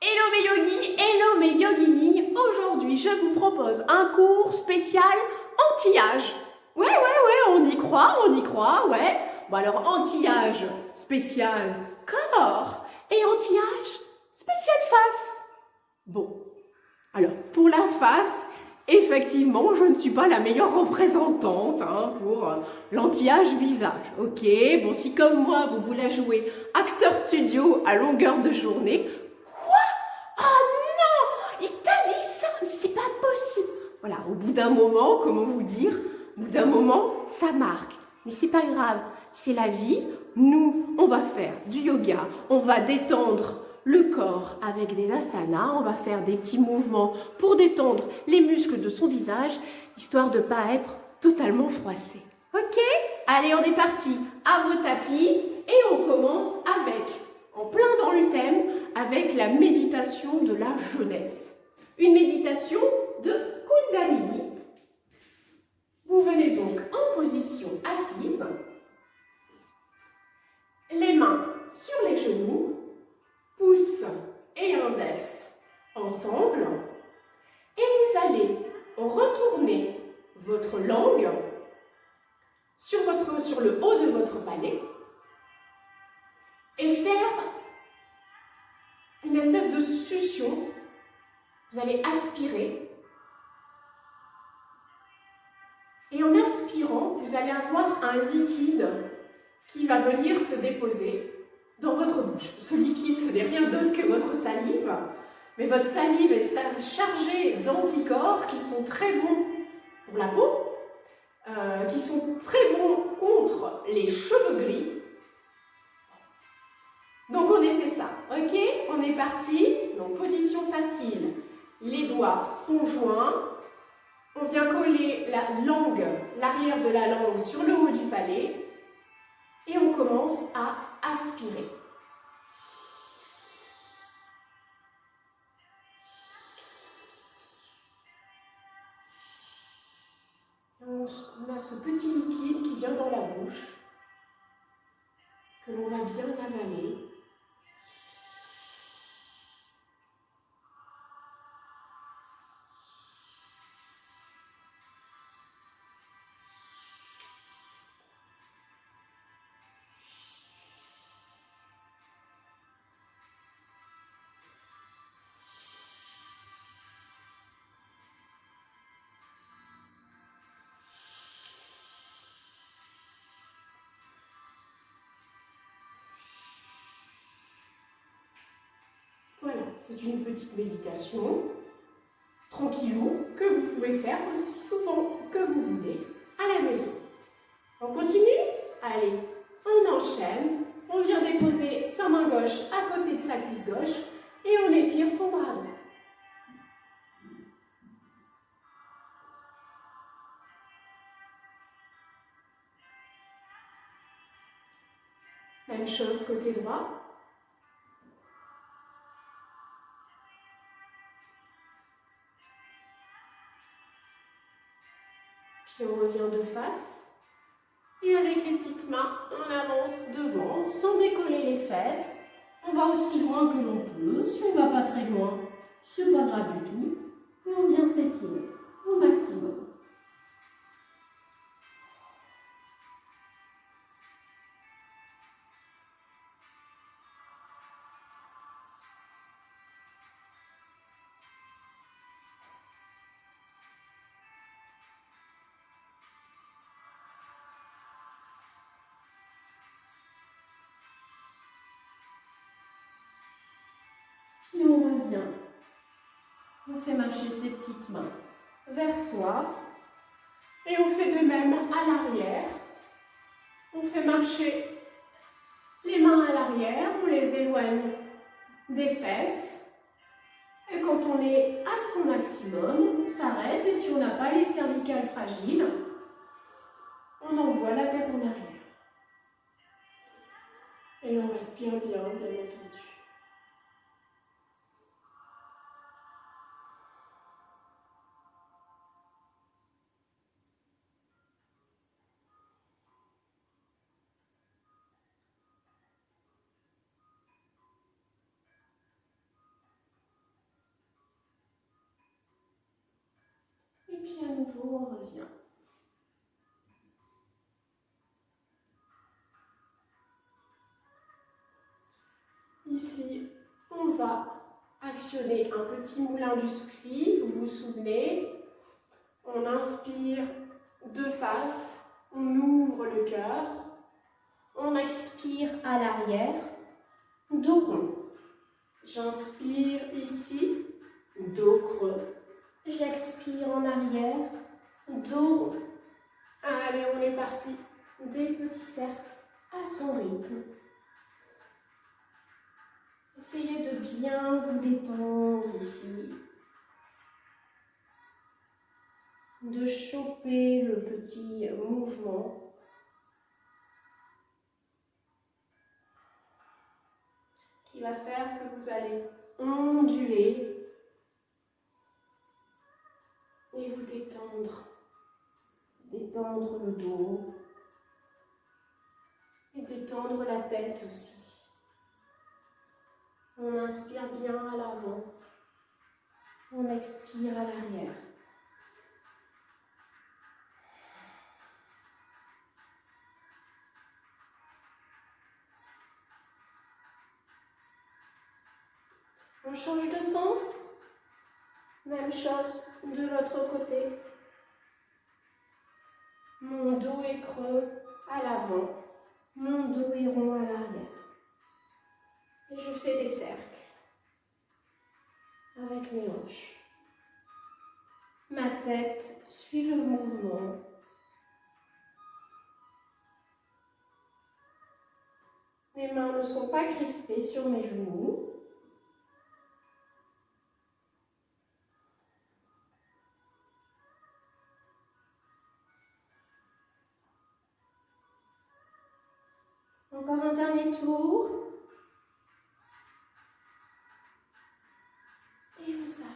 Hello mes yogis, hello mes yoginis. Aujourd'hui, je vous propose un cours spécial anti-âge. Ouais, on y croit, ouais. Bon alors, anti-âge spécial corps et anti-âge spécial face. Bon, alors, pour la face, effectivement, je ne suis pas la meilleure représentante pour l'anti-âge visage. Ok, bon, si comme moi, vous voulez jouer acteur studio à longueur de journée, il t'a dit ça, c'est pas possible. Voilà, au bout d'un moment, comment vous dire, au bout d'un moment, ça marque. Mais c'est pas grave, c'est la vie. Nous, on va faire du yoga, on va détendre le corps avec des asanas, on va faire des petits mouvements pour détendre les muscles de son visage, histoire de ne pas être totalement froissé. Ok? Allez, on est parti. À vos tapis et on commence avec, en plein dans le thème, avec la méditation de la jeunesse. Une méditation de Kundalini. Vous venez donc en position assise, les mains sur les genoux, pouce et index ensemble, et vous allez retourner votre langue sur le haut de votre palais et faire une espèce de succion. Vous allez aspirer et en aspirant, vous allez avoir un liquide qui va venir se déposer dans votre bouche. Ce liquide, ce n'est rien d'autre que votre salive, mais votre salive est chargée d'anticorps qui sont très bons pour la peau, qui sont très bons contre les cheveux gris. Donc on essaie ça, ok? On est parti. Donc position facile, les doigts sont joints. On vient coller la langue, l'arrière de la langue sur le haut du palais et on commence à aspirer. On a ce petit liquide qui vient dans la bouche, que l'on va bien avaler. Voilà, c'est une petite méditation, tranquillou, que vous pouvez faire aussi souvent que vous voulez à la maison. On continue? Allez, on enchaîne. On vient déposer sa main gauche à côté de sa cuisse gauche et on étire son bras droit. Même chose côté droit. Puis on revient de face. Et avec les petites mains, on avance devant sans décoller les fesses. On va aussi loin que l'on peut. Si on ne va pas très loin, c'est pas grave du tout. Et on vient s'étirer au maximum. Puis on revient. On fait marcher ses petites mains vers soi. Et on fait de même à l'arrière. On fait marcher les mains à l'arrière, on les éloigne des fesses. Et quand on est à son maximum, on s'arrête. Et si on n'a pas les cervicales fragiles, on envoie la tête en arrière. Et on respire bien, bien entendu. puis à nouveau, on revient. Ici, on va actionner un petit moulin du souffle. Vous vous souvenez? On inspire de face, on ouvre le cœur. On expire à l'arrière, dos rond. J'inspire ici, dos creux. J'expire en arrière, dos rond. Allez, on est parti. Des petits cercles à son rythme. Essayez de bien vous détendre ici. De choper le petit mouvement. Qui va faire que vous allez onduler et vous détendre. Détendre le dos et détendre la tête aussi. On inspire bien à l'avant, on expire à l'arrière. On change de sens. Même chose de l'autre côté. Mon dos est creux à l'avant. Mon dos est rond à l'arrière. Et je fais des cercles avec mes hanches. Ma tête suit le mouvement. Mes mains ne sont pas crispées sur mes genoux. Encore un dernier tour. Et on s'arrête.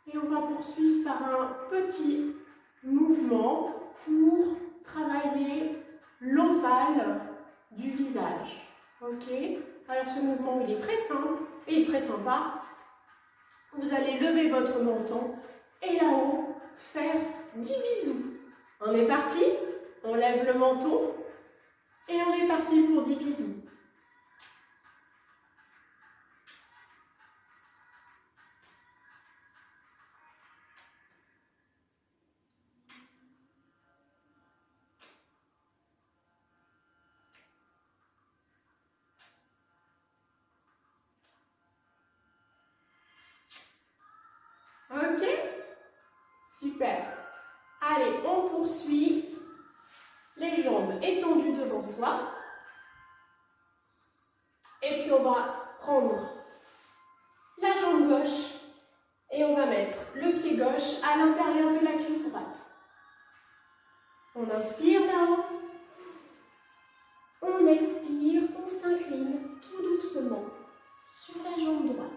Et on va poursuivre par un petit mouvement pour travailler l'ovale du visage. Ok? Alors ce mouvement, il est très simple et très sympa. Vous allez lever votre menton et là-haut, faire 10 bisous. On est parti? On lève le menton et on est parti pour 10 bisous. Ok? Super. Allez, on poursuit. Les jambes étendues devant soi. Et puis on va prendre la jambe gauche et on va mettre le pied gauche à l'intérieur de la cuisse droite. On inspire là-haut. On expire, on s'incline tout doucement sur la jambe droite.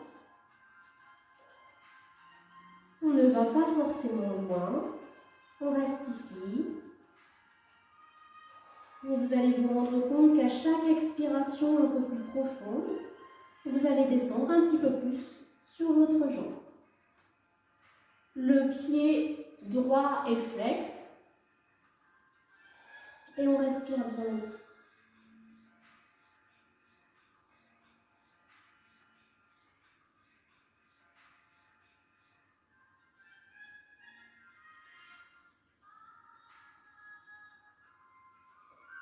On ne va pas forcément loin. On reste ici. Et vous allez vous rendre compte qu'à chaque expiration un peu plus profonde, vous allez descendre un petit peu plus sur votre jambe. Le pied droit est flex. Et on respire bien ici.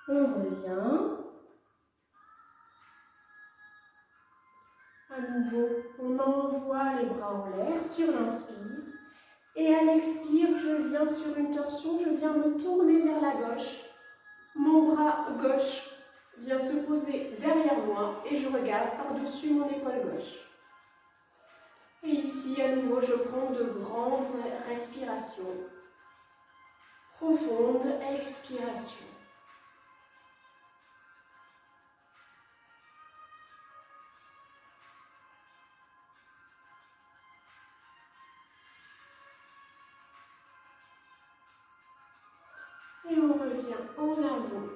On revient. À nouveau, on envoie les bras en l'air sur l'inspire. Et à l'expire, je viens sur une torsion, je viens me tourner vers la gauche. Mon bras gauche vient se poser derrière moi et je regarde par-dessus mon épaule gauche. Et ici, à nouveau, je prends de grandes respirations. Profonde expiration. Et on revient en avant,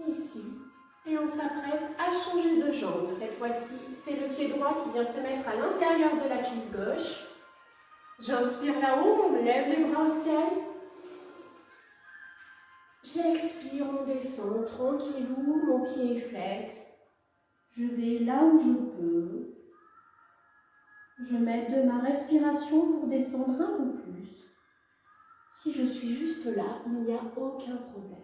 ici, et on s'apprête à changer de jambe. Cette fois-ci, c'est le pied droit qui vient se mettre à l'intérieur de la cuisse gauche. J'inspire là-haut, on lève les bras au ciel. J'expire, on descend tranquillou, mon pied est flex. Je vais là où je peux. Je m'aide de ma respiration pour descendre un peu plus. Si je suis juste là, il n'y a aucun problème.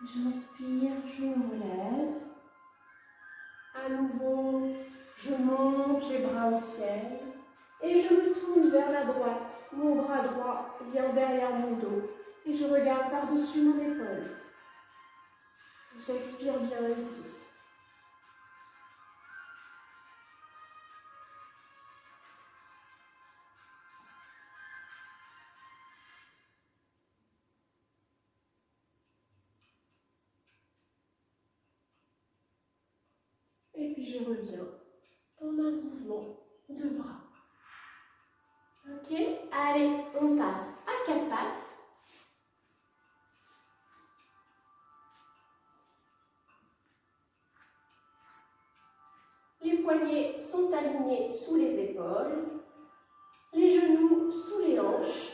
J'inspire, je me relève. À nouveau, je monte les bras au ciel et je me tourne vers la droite. Mon bras droit vient derrière mon dos et je regarde par-dessus mon épaule. J'expire bien ici. Et puis je reviens dans un mouvement de bras. Ok, allez, on passe à quatre pattes. Les poignets sont alignés sous les épaules, les genoux sous les hanches.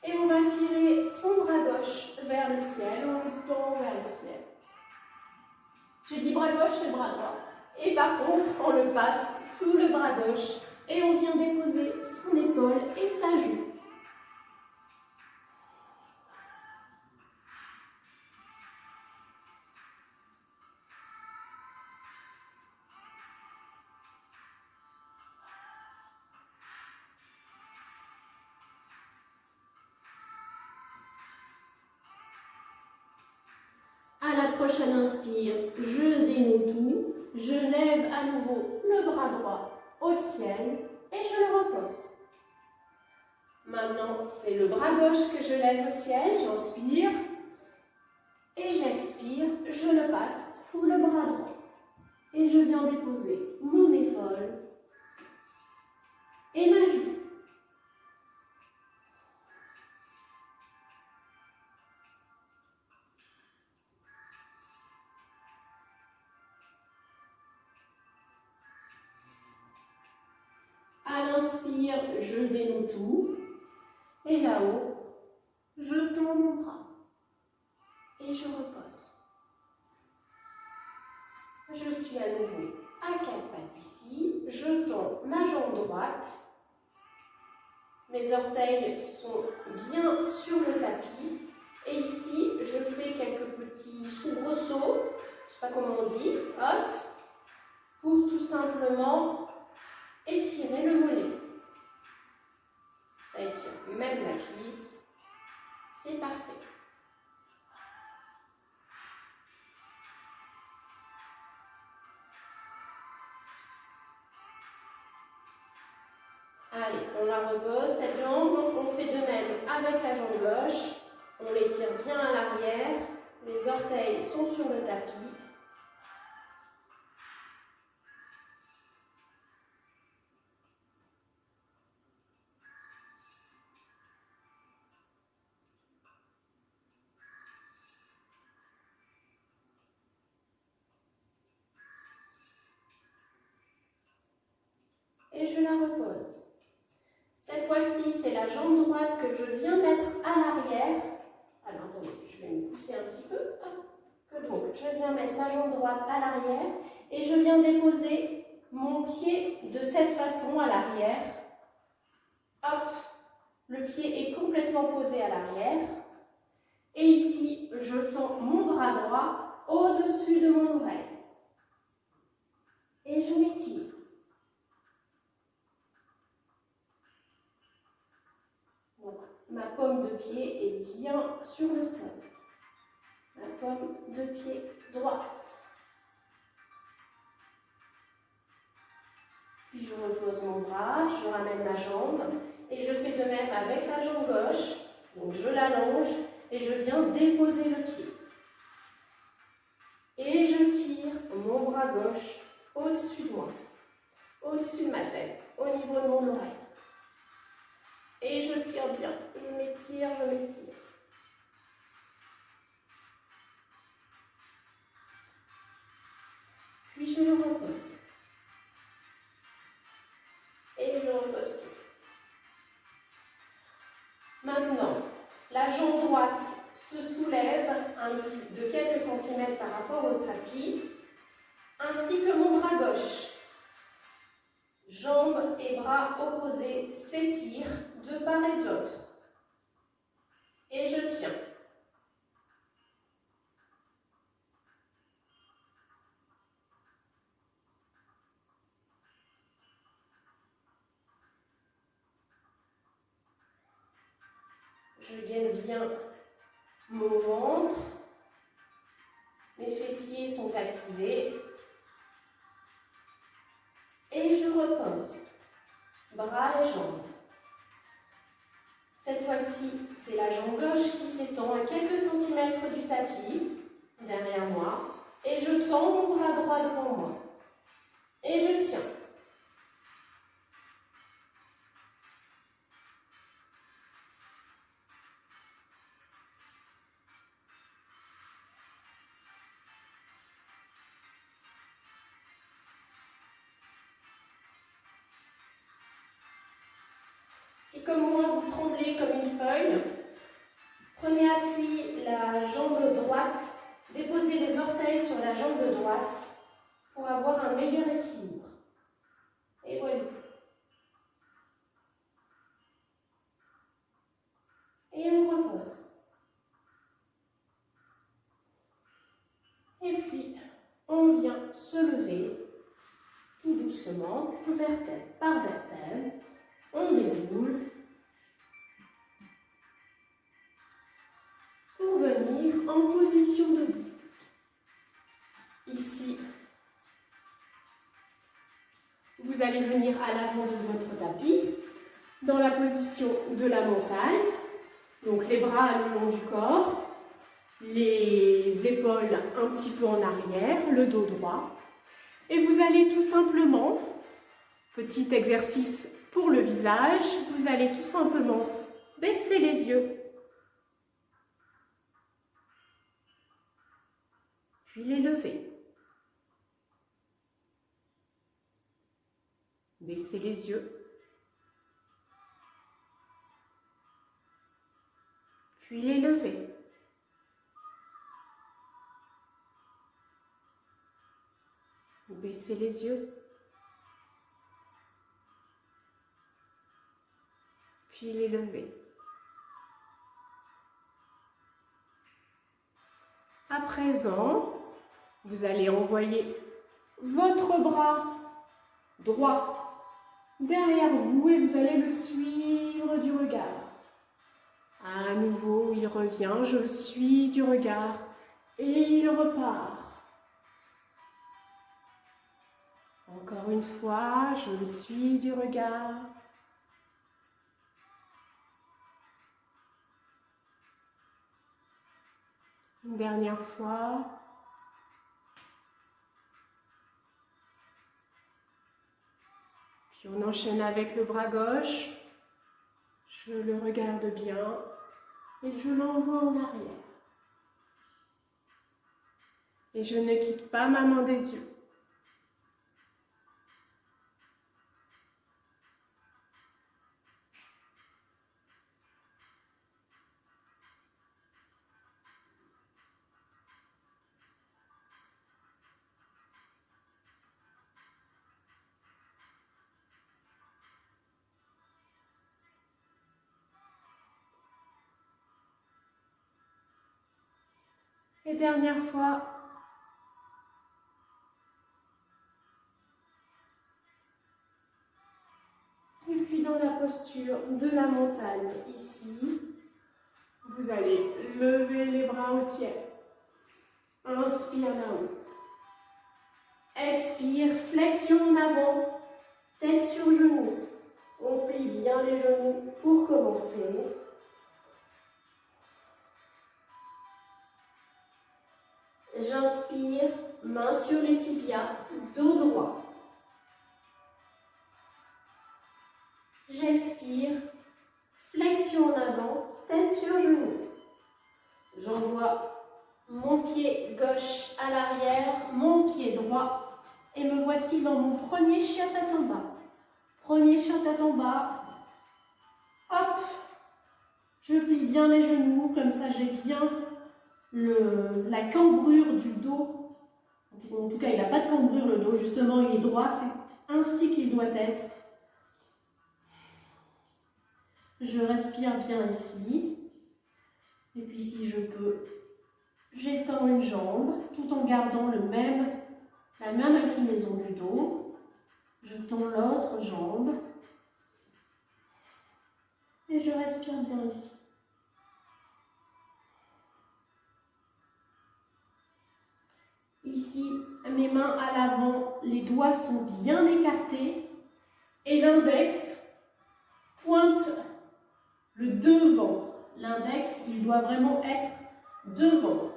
Et on va tirer son bras gauche vers le ciel, on le tend vers le ciel. J'ai dit bras gauche et bras droit. Et par contre, on le passe sous le bras gauche et on vient déposer son épaule et sa joue. À la prochaine inspire, je dénoue tout, je lève à nouveau le bras droit au ciel et je le repose. Maintenant, c'est le bras gauche que je lève au ciel, j'inspire et j'expire, je le passe sous le bras droit et je viens déposer mon épaule et ma joue. À l'inspire, je dénoue tout. Et là-haut, je tends mon bras. Et je repose. Je suis à nouveau à quatre pattes ici. Je tends ma jambe droite. Mes orteils sont bien sur le tapis. Et ici, je fais quelques petits soubresauts. Je ne sais pas comment on dit. Hop. Pour tout simplement étirer le mollet. Ça étire même la cuisse. C'est parfait. Allez, on la repose, cette jambe, on fait de même avec la jambe gauche. On l'étire bien à l'arrière, les orteils sont sur le tapis. Et je la repose. Cette fois-ci, c'est la jambe droite que je viens mettre à l'arrière. Alors, attendez, je vais me pousser un petit peu. Donc, je viens mettre ma jambe droite à l'arrière et je viens déposer mon pied de cette façon à l'arrière. Hop, le pied est complètement posé à l'arrière. Et ici, je tends mon bras droit au-dessus de mon oreille. Et je m'étire. Donc, ma paume de pied est bien sur le sol. Ma paume de pied droite. Puis je repose mon bras, je ramène ma jambe et je fais de même avec la jambe gauche. Donc je l'allonge et je viens déposer le pied. au-dessus de moi, au-dessus de ma tête, au niveau de mon oreille. Et je tire bien, je m'étire, je m'étire. Puis je me repose. Et je repose tout. Maintenant, la jambe droite se soulève de quelques centimètres par rapport au tapis, ainsi que mon bras gauche. Jambes et bras opposés s'étirent de part et d'autre. Et je tiens. Je gaine bien mon ventre. Mes fessiers sont activés. Et je repose. Bras et jambes. Cette fois-ci, c'est la jambe gauche qui s'étend à quelques centimètres du tapis, derrière moi. Et je tends mon bras droit devant moi. Et je tiens. Si comme moi vous tremblez comme une feuille, prenez appui la jambe droite, déposez les orteils sur la jambe droite pour avoir un meilleur équilibre. Et voilà. Et on repose. Et puis, on vient se lever tout doucement, vertèbre par vertèbre. On déroule pour venir en position debout. Ici, vous allez venir à l'avant de votre tapis, dans la position de la montagne. Donc les bras le long du corps, les épaules un petit peu en arrière, le dos droit. Et vous allez tout simplement, petit exercice pour le visage, vous allez tout simplement baisser les yeux. Puis les lever. Baissez les yeux. Puis les lever. Baissez les yeux. Puis les lever. À présent, vous allez envoyer votre bras droit derrière vous et vous allez le suivre du regard. À nouveau, il revient, je le suis du regard et il repart. Encore une fois, je le suis du regard. Une dernière fois. Puis on enchaîne avec le bras gauche. Je le regarde bien et je l'envoie en arrière. Et je ne quitte pas ma main des yeux. Et dernière fois. Et puis dans la posture de la montagne, ici, vous allez lever les bras au ciel. Inspire là-haut. Expire, flexion en avant, tête sur genou. On plie bien les genoux pour commencer. J'inspire, main sur les tibias, dos droit. avant, tête sur genou. J'envoie mon pied gauche à l'arrière, mon pied droit. Et me voici dans mon premier chien tête en bas. Premier chien tête en bas. Hop. Je plie bien mes genoux, comme ça j'ai bien la cambrure du dos. En tout cas, il n'a pas de cambrure le dos, justement, il est droit, c'est ainsi qu'il doit être. Je respire bien ici. Et puis si je peux, j'étends une jambe, tout en gardant la même inclinaison du dos. Je tends l'autre jambe. Et je respire bien ici. Ici, mes mains à l'avant, les doigts sont bien écartés et l'index pointe le devant. L'index, il doit vraiment être devant.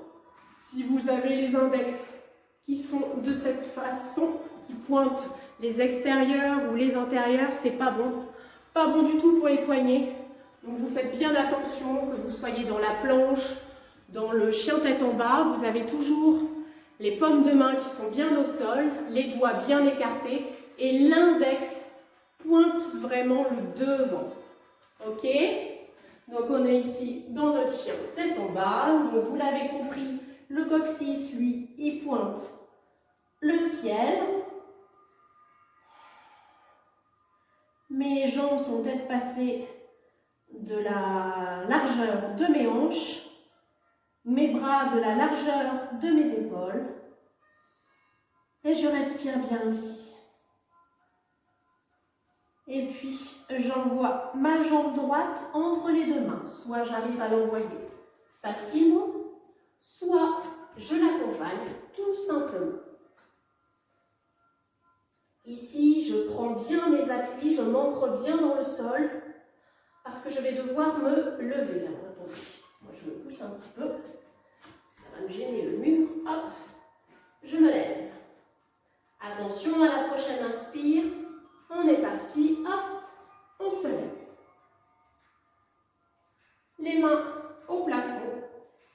Si vous avez les index qui sont de cette façon, qui pointent les extérieurs ou les intérieurs, c'est pas bon. Pas bon du tout pour les poignets. Donc vous faites bien attention, que vous soyez dans la planche, dans le chien tête en bas, vous avez toujours les paumes de main qui sont bien au sol, les doigts bien écartés et l'index pointe vraiment le devant. Ok? Donc on est ici dans notre chien tête en bas. Donc vous l'avez compris, le coccyx, lui, il pointe le ciel. Mes jambes sont espacées de la largeur de mes hanches. Mes bras de la largeur de mes épaules. Et je respire bien ici. Et puis, j'envoie ma jambe droite entre les deux mains. Soit j'arrive à l'envoyer facilement, soit je l'accompagne tout simplement. Ici, je prends bien mes appuis, je m'ancre bien dans le sol, parce que je vais devoir me lever. Alors, attendez, moi je me pousse un petit peu. Ça va me gêner le mur. Hop, je me lève. Attention à la prochaine inspire. On est parti. Hop, on se lève. Les mains au plafond.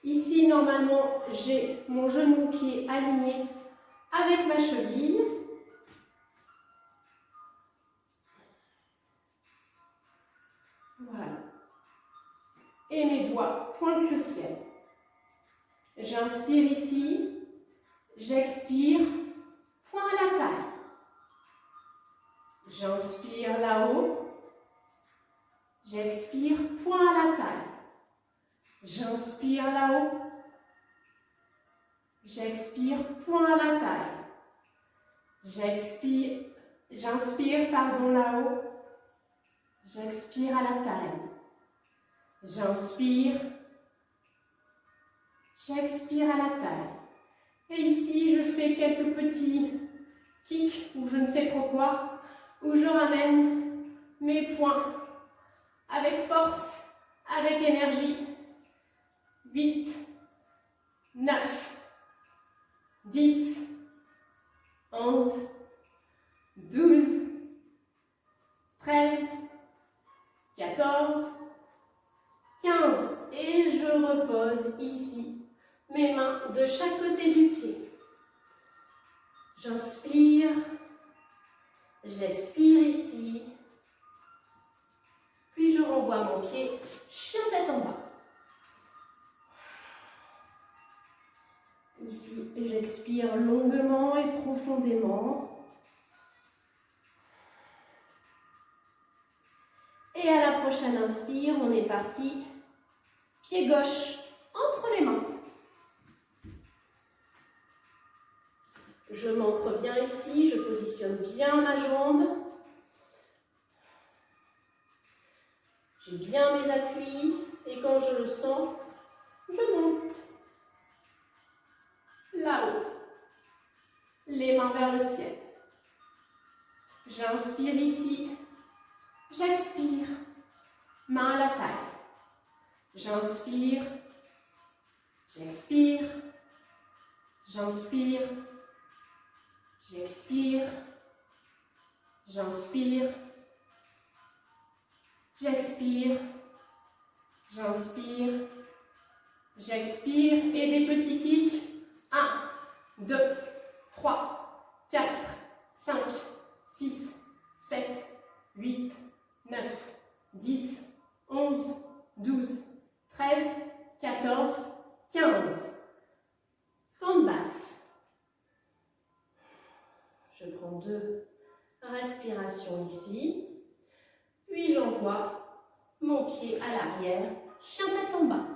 Ici, normalement, j'ai mon genou qui est aligné avec ma cheville. Voilà. Et mes doigts pointent le ciel. J'inspire ici. J'expire. Point à la taille. J'inspire là-haut. J'expire. Point à la taille. J'inspire là-haut. J'expire. Point à la taille. J'inspire, pardon, là-haut. J'expire à la taille. J'inspire. J'expire à la taille. Et ici, je fais quelques petits kicks ou je ne sais trop quoi, où je ramène mes poings avec force, avec énergie. 8, 9, 10, 11, 12, 13, 14, 15. Et je repose ici mes mains de chaque côté du pied. J'inspire, j'expire ici, puis je renvoie mon pied chien tête en bas. Ici, j'expire longuement et profondément. Et à la prochaine inspire, on est parti. Pied gauche entre les mains. Je m'ancre bien ici, je positionne bien ma jambe. J'ai bien mes appuis et quand je le sens, je monte. Là-haut. Les mains vers le ciel. J'inspire ici. J'expire. Main à la taille. J'inspire. J'expire. J'inspire. J'expire. J'inspire. J'expire. J'inspire, j'expire et des petits kicks. 1, 2, 3, 4, 5, 6, 7, 8, 9, 10, 11, 12, 13, 14, 15. Fente basse. Je prends 2 respirations ici. Puis j'envoie mon pied à l'arrière, chien tête en bas.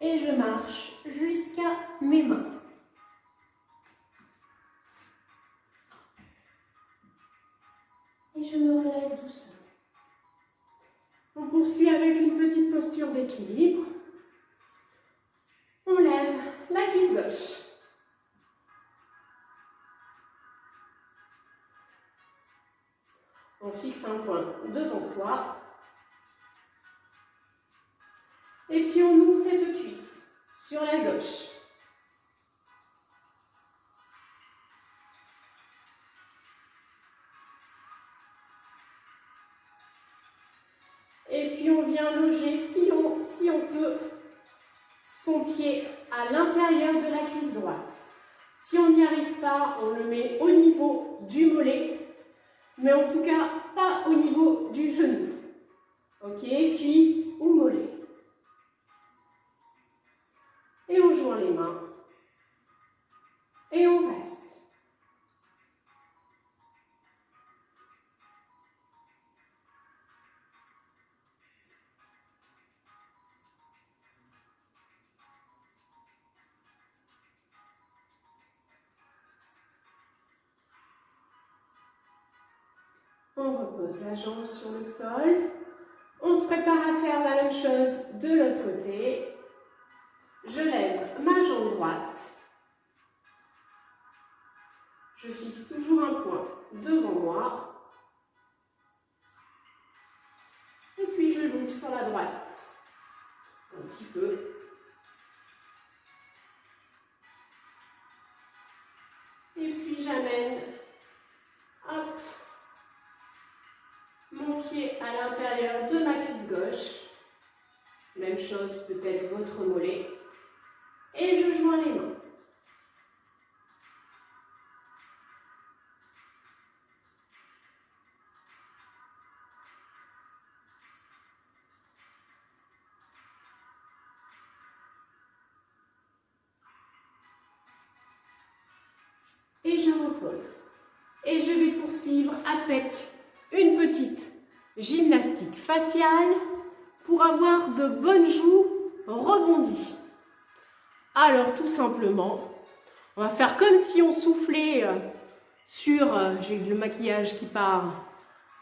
Et je marche jusqu'à mes mains. Et je me relève doucement. On poursuit avec une petite posture d'équilibre. On lève la cuisse gauche. On fixe un point devant soi. Et puis on ouvre cette cuisse sur la gauche. Et puis on vient loger, si on peut, son pied à l'intérieur de la cuisse droite. Si on n'y arrive pas, on le met au niveau du mollet, mais en tout cas pas au niveau du genou. Ok, cuisse ou mollet. Et on joint les mains. Et on reste. On repose la jambe sur le sol. On se prépare à faire la même chose de l'autre côté. Je lève ma jambe droite. Je fixe toujours un point devant moi. Et puis je l'ouvre sur la droite. Un petit peu. Et puis j'amène, hop, mon pied à l'intérieur de ma cuisse gauche. Même chose, peut-être votre mollet. Et je joins les mains. Et je repose. Et je vais poursuivre avec une petite gymnastique faciale pour avoir de bonnes joues rebondies. Alors tout simplement, on va faire comme si on soufflait sur, j'ai le maquillage qui part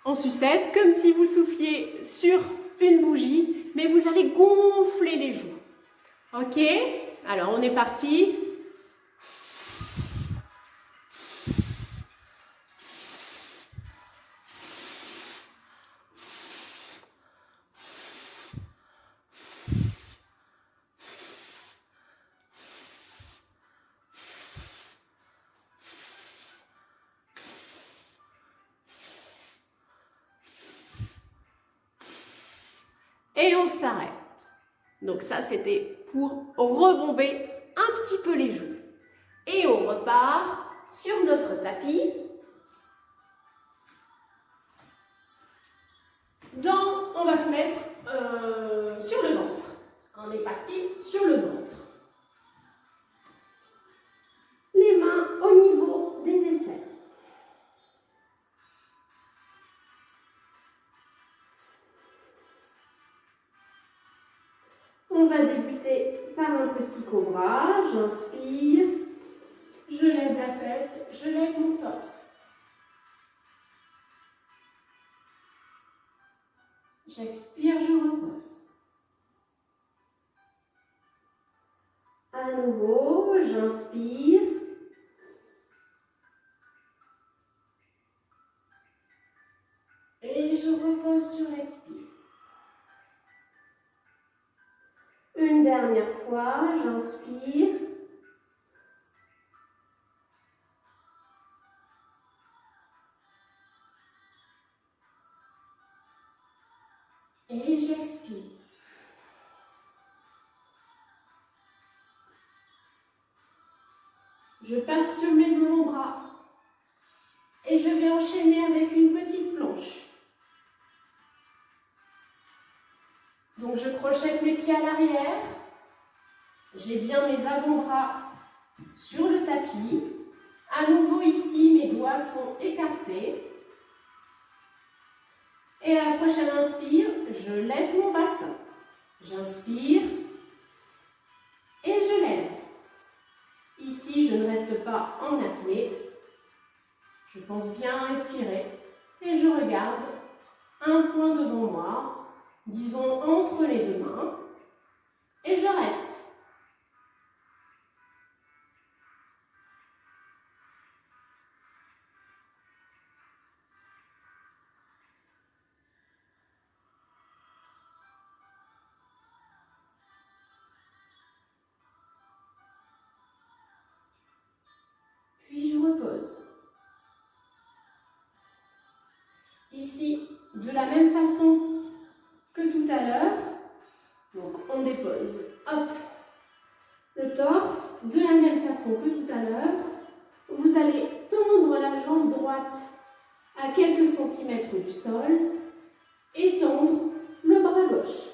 en sucette, comme si vous souffliez sur une bougie, mais vous allez gonfler les joues. Ok? Alors on est parti. Et on s'arrête. Donc ça, c'était pour rebomber un petit peu les joues. Et on repart sur notre tapis. On va se mettre sur le ventre. On est parti sur le ventre. Les mains au niveau des aisselles. On va débuter par un petit cobra. J'inspire, je lève la tête, je lève mon torse. J'expire, je repose. À nouveau, j'inspire. Et je repose sur l'expire. Une dernière fois, j'inspire. Et j'expire. Je passe sur mes avant-bras et je vais enchaîner avec une petite planche. Donc je crochette mes pieds à l'arrière. J'ai bien mes avant-bras sur le tapis. À nouveau ici, mes doigts sont écartés. Et à la prochaine inspire, je lève mon bassin. J'inspire et je lève. Ici, je ne reste pas en apnée. Je pense bien respirer et je regarde un point devant moi, disons entre les deux mains, et je reste. Puis je repose. Ici, de la même façon que tout à l'heure, donc on dépose, hop, le torse, de la même façon que tout à l'heure, vous allez tendre la jambe droite à quelques centimètres du sol et tendre le bras gauche.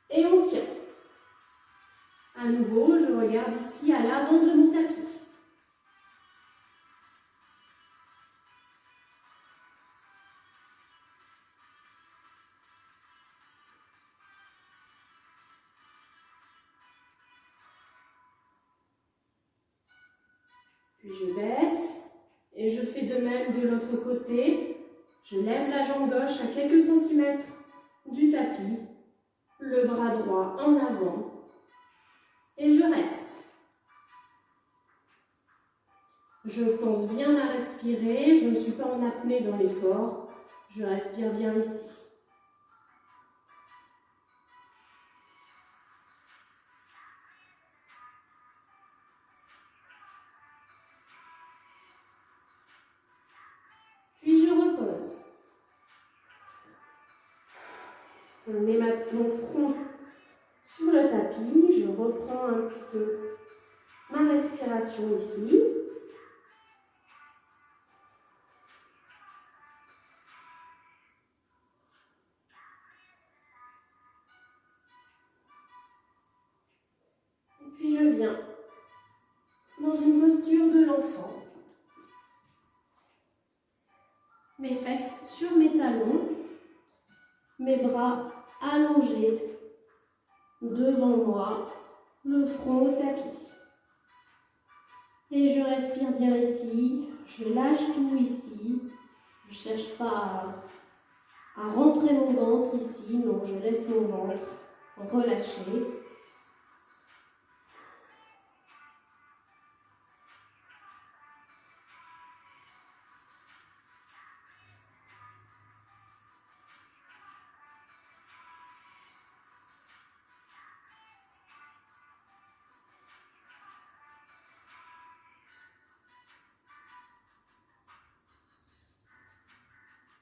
Et on tient. À nouveau, je regarde ici à l'avant de mon tapis. Puis je baisse et je fais de même de l'autre côté. Je lève la jambe gauche à quelques centimètres du tapis, le bras droit en avant et je reste. Je pense bien à respirer, je ne suis pas en apnée dans l'effort, je respire bien ici. Puis je repose. On met mon front sur le tapis, je reprends un petit peu ma respiration ici. Et puis je viens dans une posture de l'enfant. Mes fesses sur mes talons, mes bras allongés devant moi, le front au tapis. Et je respire bien ici, je lâche tout ici, je ne cherche pas à rentrer mon ventre ici, non, je laisse mon ventre relâcher.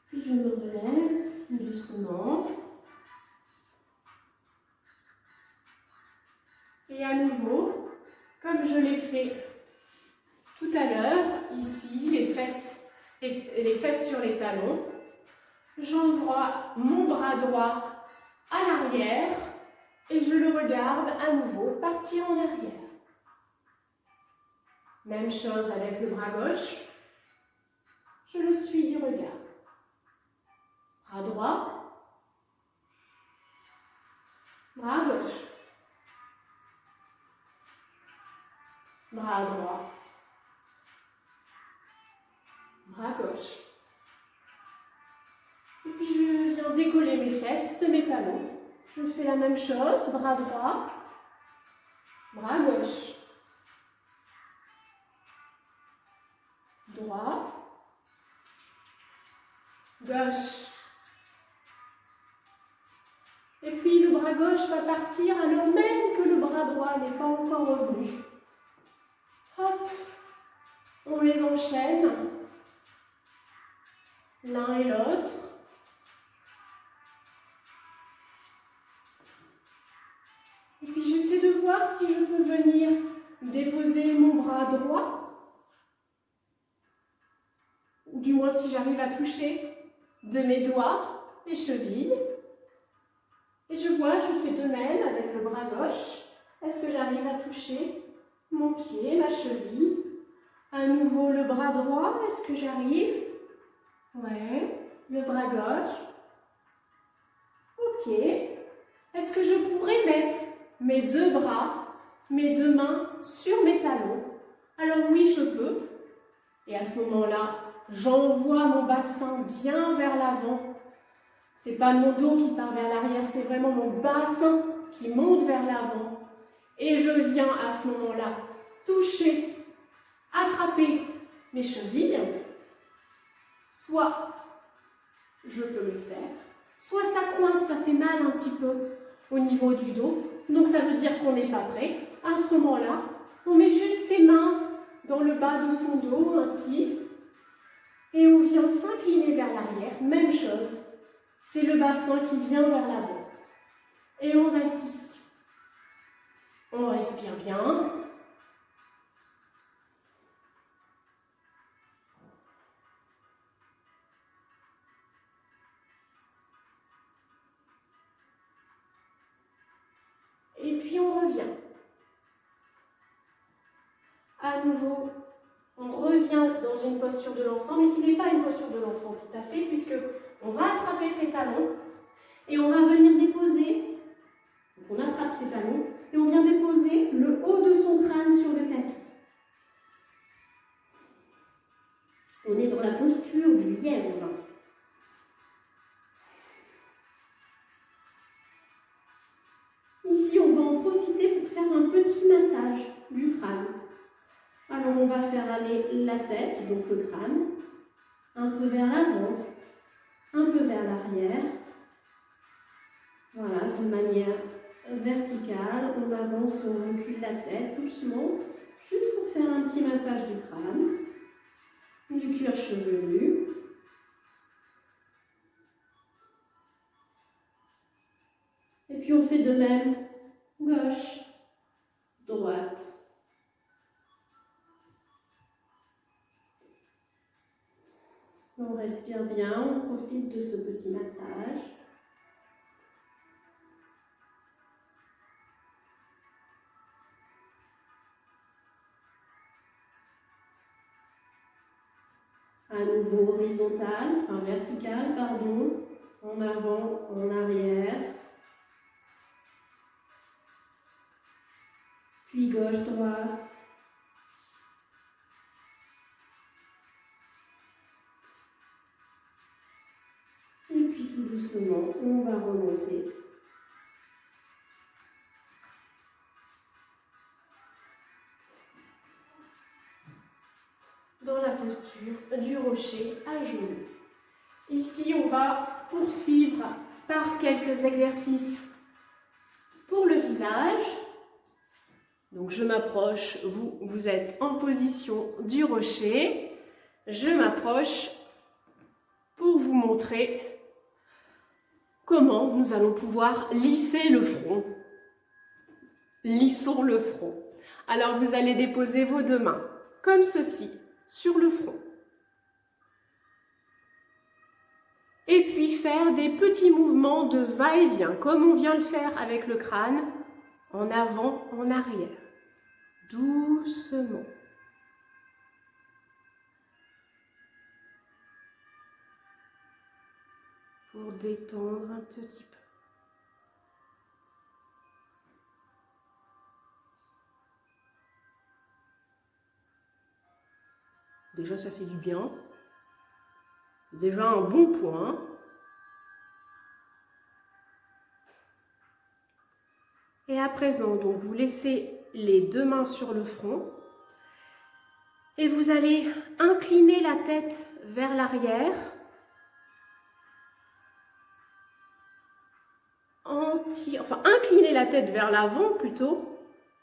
Puis je me relève doucement. Et à nouveau, comme je l'ai fait tout à l'heure, ici, les fesses sur les talons, j'envoie mon bras droit à l'arrière et je le regarde à nouveau partir en arrière. Même chose avec le bras gauche, je le suis du regard. Bras droit, bras gauche, bras droit, bras gauche. Et puis je viens décoller mes fesses de mes talons. Je fais la même chose, bras droit, bras gauche, droit, gauche. Et puis le bras gauche va partir alors même que le bras droit n'est pas encore revenu. Hop, on les enchaîne, l'un et l'autre. bras droit, ou du moins si j'arrive à toucher de mes doigts mes chevilles. Et je vois, je fais de même avec le bras gauche. Est-ce que j'arrive à toucher mon pied, ma cheville? À nouveau le bras droit, est-ce que j'arrive? Ouais, le bras gauche. Ok. Est-ce que je pourrais mettre mes deux bras, mes deux mains sur mes talons? Alors oui, je peux. Et à ce moment-là, j'envoie mon bassin bien vers l'avant. C'est pas mon dos qui part vers l'arrière, c'est vraiment mon bassin qui monte vers l'avant. Et je viens à ce moment-là toucher, attraper mes chevilles. Soit je peux le faire, soit ça coince, ça fait mal un petit peu au niveau du dos. Donc ça veut dire qu'on n'est pas prêt. À ce moment-là, on met juste ses mains dans le bas de son dos, ainsi. Et on vient s'incliner vers l'arrière. Même chose. C'est le bassin qui vient vers l'avant. Et on reste ici. On respire bien. Et puis on revient. À nouveau, on revient dans une posture de l'enfant, mais qui n'est pas une posture de l'enfant tout à fait, puisque on va attraper ses talons et on va venir déposer, on attrape ses talons et on vient déposer le haut de son crâne sur le tapis. On est dans la posture du lièvre. Ici, on va en profiter pour faire un petit massage du crâne. Alors, on va faire aller la tête, donc le crâne, un peu vers l'avant, un peu vers l'arrière. Voilà, de manière verticale, on avance et on recule la tête doucement, juste pour faire un petit massage du crâne, du cuir chevelu. Et puis on fait de même, gauche, droite. On respire bien, on profite de ce petit massage. À nouveau horizontal, enfin vertical, pardon, en avant, en arrière. Puis gauche, droite. Et puis tout doucement, on va remonter. Dans la posture du rocher à genoux. Ici, on va poursuivre par quelques exercices pour le visage. Donc je m'approche, vous êtes en position du rocher. Je m'approche pour vous montrer comment nous allons pouvoir lisser le front. Lissons le front. Alors vous allez déposer vos deux mains comme ceci sur le front. Et puis faire des petits mouvements de va-et-vient, comme on vient le faire avec le crâne, en avant, en arrière. Doucement. Pour détendre un petit peu. Déjà, ça fait du bien. Déjà un bon point. Et à présent, donc, vous laissez les deux mains sur le front et vous allez incliner la tête vers l'arrière. Enfin, incliner la tête vers l'avant plutôt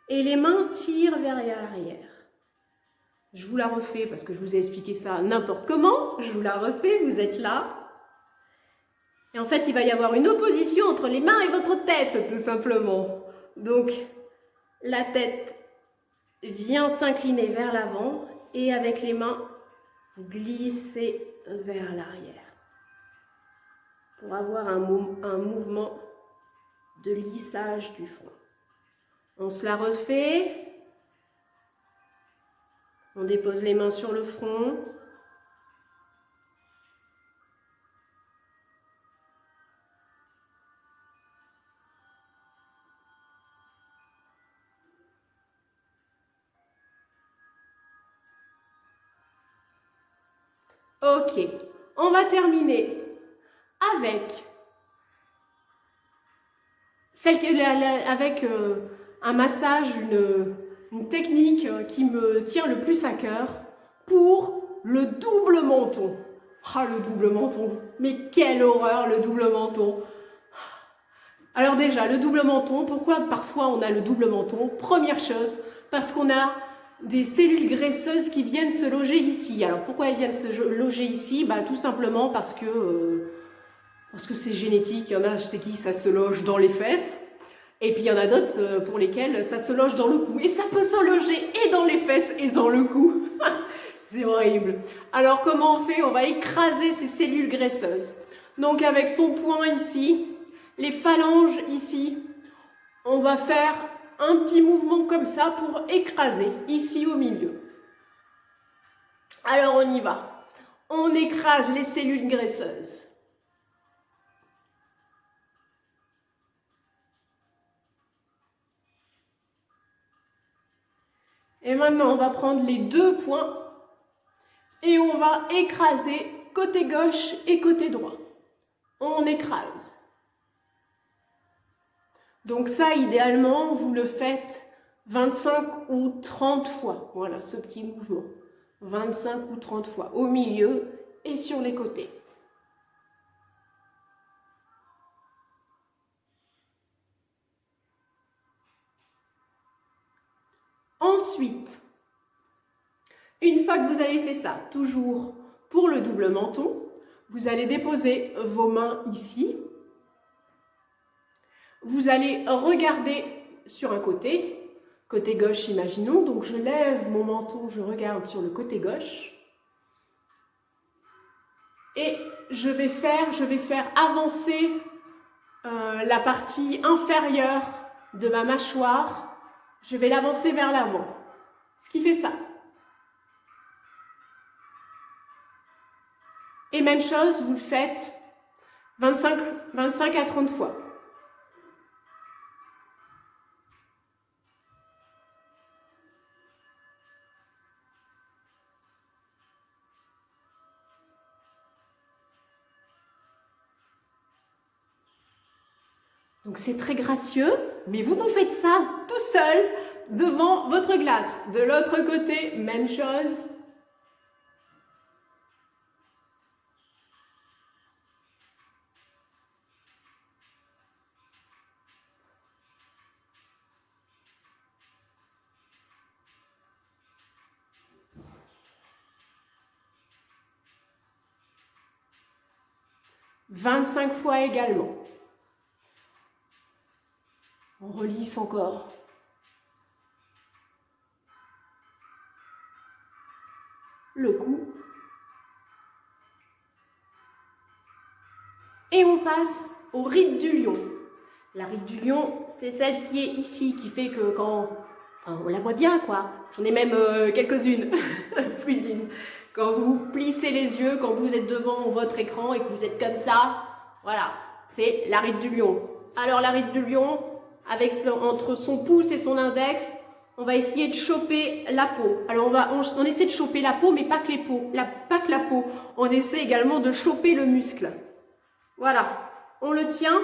et les mains tirent vers l'arrière. Je vous la refais parce que je vous ai expliqué ça n'importe comment. Je vous la refais, vous êtes là. Et en fait, il va y avoir une opposition entre les mains et votre tête, tout simplement. Donc, la tête vient s'incliner vers l'avant et avec les mains, vous glissez vers l'arrière pour avoir un mouvement de lissage du front. On se la refait. On dépose les mains sur le front. Ok, on va terminer avec un massage, une technique qui me tient le plus à cœur pour le double menton. Ah, le double menton, mais quelle horreur le double menton! Alors déjà, le double menton, pourquoi parfois on a le double menton? Première chose, parce qu'on a des cellules graisseuses qui viennent se loger ici. Alors pourquoi elles viennent se loger ici? Bah, tout simplement parce que c'est génétique. Il y en a, je sais qui, ça se loge dans les fesses. Et puis il y en a d'autres pour lesquels ça se loge dans le cou. Et ça peut se loger et dans les fesses et dans le cou. C'est horrible. Alors comment on fait? On va écraser ces cellules graisseuses. Donc avec son poing ici, les phalanges ici, on va faire un petit mouvement comme ça pour écraser ici au milieu. Alors on y va. On écrase les cellules graisseuses. Et maintenant, on va prendre les deux poings et on va écraser côté gauche et côté droit. On écrase. Donc ça, idéalement, vous le faites 25 ou 30 fois. Voilà, ce petit mouvement. 25 ou 30 fois au milieu et sur les côtés. Ensuite, une fois que vous avez fait ça, toujours pour le double menton, vous allez déposer vos mains ici. Vous allez regarder sur un côté, côté gauche imaginons, donc je lève mon menton, je regarde sur le côté gauche. Et je vais faire avancer la partie inférieure de ma mâchoire. Je vais l'avancer vers l'avant. Ce qui fait ça. Et même chose, vous le faites 25 à 30 fois. Donc c'est très gracieux, mais vous faites ça tout seul devant votre glace. De l'autre côté, même chose. « 25 fois également. On relisse encore. Le cou. Et on passe au ride du lion. La ride du lion, c'est celle qui est ici, qui fait que quand... Enfin, on la voit bien, quoi. J'en ai même quelques-unes, plus d'une. Quand vous plissez les yeux, quand vous êtes devant votre écran et que vous êtes comme ça, voilà, c'est la ride du lion. Alors, la ride du lion, entre son pouce et son index, on va essayer de choper la peau. Alors, on essaie de choper la peau, mais pas que la peau. On essaie également de choper le muscle. Voilà, on le tient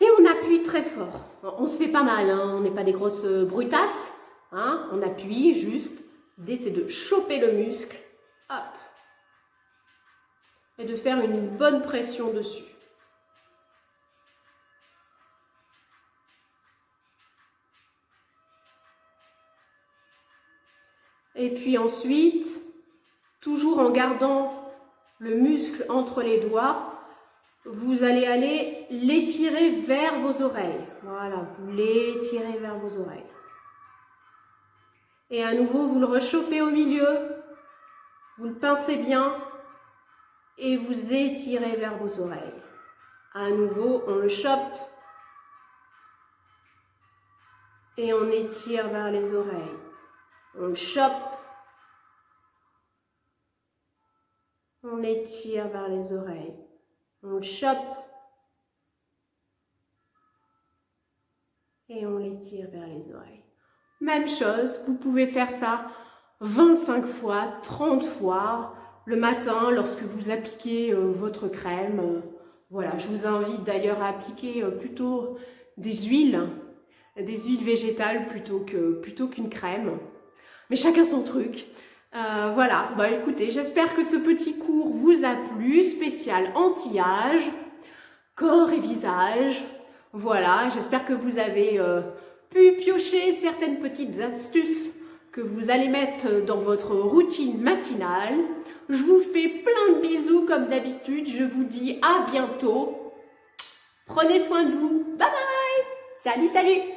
et on appuie très fort. On se fait pas mal, hein, on n'est pas des grosses brutasses. Hein, on appuie juste. L'idée, c'est de choper le muscle. Hop. Et de faire une bonne pression dessus. Et puis ensuite, toujours en gardant le muscle entre les doigts, vous allez aller l'étirer vers vos oreilles. Voilà, vous l'étirez vers vos oreilles. Et à nouveau, vous le rechopez au milieu. Vous le pincez bien. Et vous étirez vers vos oreilles. À nouveau, on le chope. Et on étire vers les oreilles. On le chope. On étire vers les oreilles. On le chope. Et on l'étire vers les oreilles. Même chose, vous pouvez faire ça 25 fois, 30 fois, le matin lorsque vous appliquez votre crème. Voilà, je vous invite d'ailleurs à appliquer plutôt des huiles végétales plutôt qu'une crème. Mais chacun son truc. Voilà, bah écoutez, j'espère que ce petit cours vous a plu, spécial anti-âge, corps et visage. Voilà, j'espère que vous avez pu piocher certaines petites astuces que vous allez mettre dans votre routine matinale. Je vous fais plein de bisous comme d'habitude. Je vous dis à bientôt. Prenez soin de vous. Bye bye. Salut, salut.